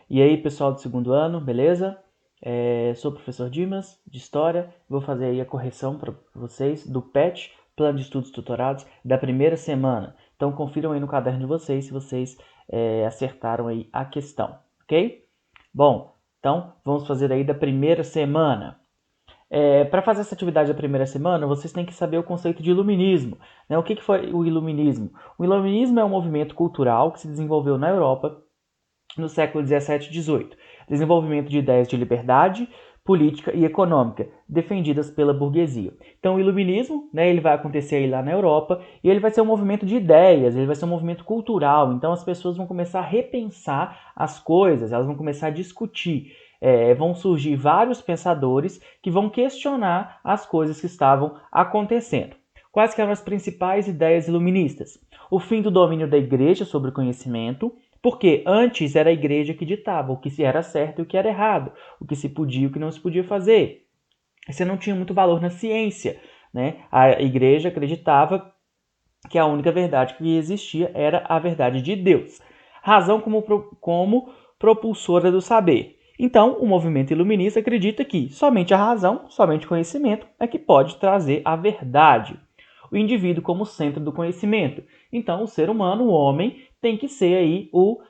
E aí, pessoal do segundo ano, beleza? Sou o professor Dimas, de História. Vou fazer aí a correção para vocês do PET, Plano de Estudos Tutorados, da primeira semana. Então, confiram aí no caderno de vocês se vocês acertaram aí a questão, ok? Bom, então, vamos fazer aí da primeira semana. Para fazer essa atividade da primeira semana, vocês têm que saber o conceito de iluminismo. Né? O que foi o iluminismo? O iluminismo é um movimento cultural que se desenvolveu na Europa no século 17 e 18. Desenvolvimento de ideias de liberdade política e econômica, defendidas pela burguesia. Então, o iluminismo, né, ele vai acontecer aí lá na Europa, e ele vai ser um movimento de ideias, ele vai ser um movimento cultural. Então, as pessoas vão começar a repensar as coisas, elas vão começar a discutir. Vão surgir vários pensadores que vão questionar as coisas que estavam acontecendo. Quais que eram as principais ideias iluministas? O fim do domínio da igreja sobre o conhecimento, porque antes era a igreja que ditava o que era certo e o que era errado, o que se podia e o que não se podia fazer. Você não tinha muito valor na ciência, né? A igreja acreditava que a única verdade que existia era a verdade de Deus. Razão como propulsora do saber. Então, o movimento iluminista acredita que somente a razão, somente o conhecimento é que pode trazer a verdade. O indivíduo como centro do conhecimento. Então, o ser humano, o homem, tem que ser aí o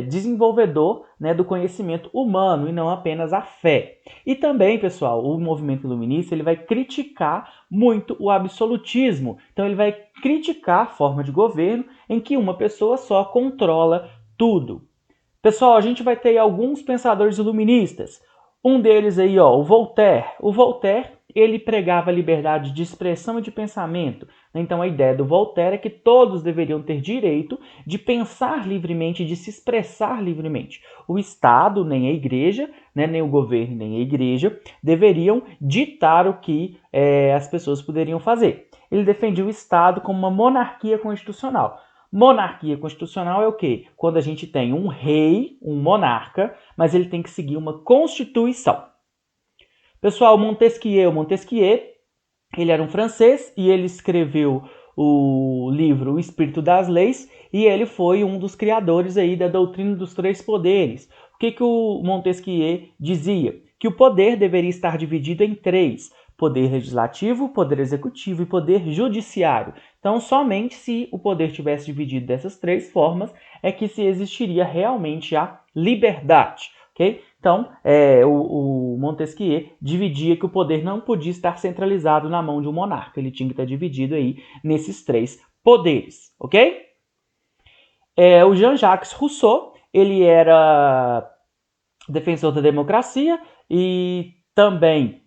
desenvolvedor, né, do conhecimento humano e não apenas a fé. E também, pessoal, o movimento iluminista ele vai criticar muito o absolutismo. Então, ele vai criticar a forma de governo em que uma pessoa só controla tudo. Pessoal, a gente vai ter alguns pensadores iluministas. Um deles aí, ó, o Voltaire. O Voltaire, ele pregava a liberdade de expressão e de pensamento. Então, a ideia do Voltaire é que todos deveriam ter direito de pensar livremente, de se expressar livremente. O Estado, nem a igreja, né, nem o governo, nem a igreja, deveriam ditar o que as pessoas poderiam fazer. Ele defendia o Estado como uma monarquia constitucional. Monarquia constitucional é o quê? Quando a gente tem um rei, um monarca, mas ele tem que seguir uma constituição. Pessoal, Montesquieu, ele era um francês e ele escreveu o livro O Espírito das Leis e ele foi um dos criadores aí da doutrina dos três poderes. O que o Montesquieu dizia? Que o poder deveria estar dividido em três: poder legislativo, poder executivo e poder judiciário. Então, somente se o poder tivesse dividido dessas três formas é que se existiria realmente a liberdade, ok? Então, o Montesquieu dividia que o poder não podia estar centralizado na mão de um monarca, ele tinha que estar dividido aí nesses três poderes, ok? O Jean-Jacques Rousseau, ele era defensor da democracia e também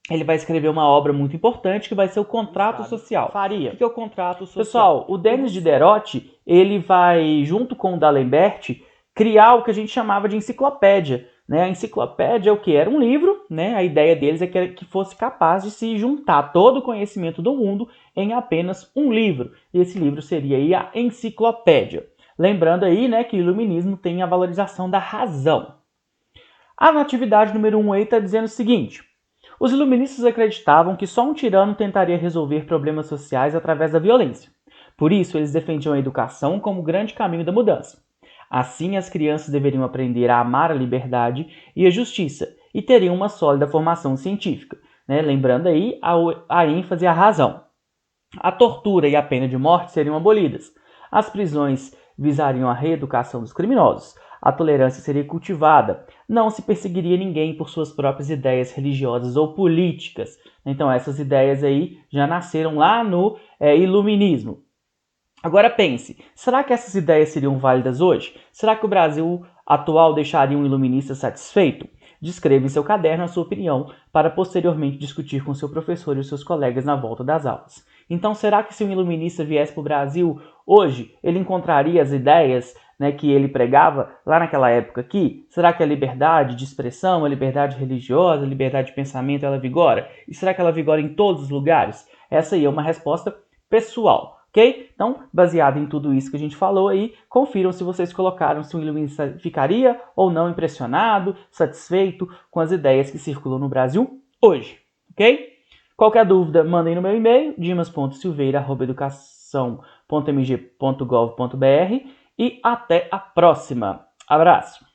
ele vai escrever uma obra muito importante que vai ser o Contrato Social. Faria. O que é o Contrato Social? Pessoal, o Denis Diderot, ele vai, junto com o D'Alembert, criar o que a gente chamava de enciclopédia. Né? A enciclopédia é o que? Era um livro, né? A ideia deles é que fosse capaz de se juntar todo o conhecimento do mundo em apenas um livro. E esse livro seria aí a enciclopédia. Lembrando aí, né, que o iluminismo tem a valorização da razão. A natividade número 1 aí está dizendo o seguinte: os iluministas acreditavam que só um tirano tentaria resolver problemas sociais através da violência. Por isso, eles defendiam a educação como o grande caminho da mudança. Assim, as crianças deveriam aprender a amar a liberdade e a justiça e teriam uma sólida formação científica. Né? Lembrando aí a ênfase à razão. A tortura e a pena de morte seriam abolidas. As prisões visariam a reeducação dos criminosos. A tolerância seria cultivada. Não se perseguiria ninguém por suas próprias ideias religiosas ou políticas. Então, essas ideias aí já nasceram lá no iluminismo. Agora pense, será que essas ideias seriam válidas hoje? Será que o Brasil atual deixaria um iluminista satisfeito? Descreva em seu caderno a sua opinião para posteriormente discutir com seu professor e os seus colegas na volta das aulas. Então, será que se um iluminista viesse para o Brasil hoje, ele encontraria as ideias, né, que ele pregava lá naquela época aqui? Será que a liberdade de expressão, a liberdade religiosa, a liberdade de pensamento, ela vigora? E será que ela vigora em todos os lugares? Essa aí é uma resposta pessoal. Ok? Então, baseado em tudo isso que a gente falou aí, confiram se vocês colocaram se o iluminista ficaria ou não impressionado, satisfeito com as ideias que circulam no Brasil hoje. Ok? Qualquer dúvida, mandem no meu e-mail, dimas.silveira@educação.mg.gov.br e até a próxima. Abraço!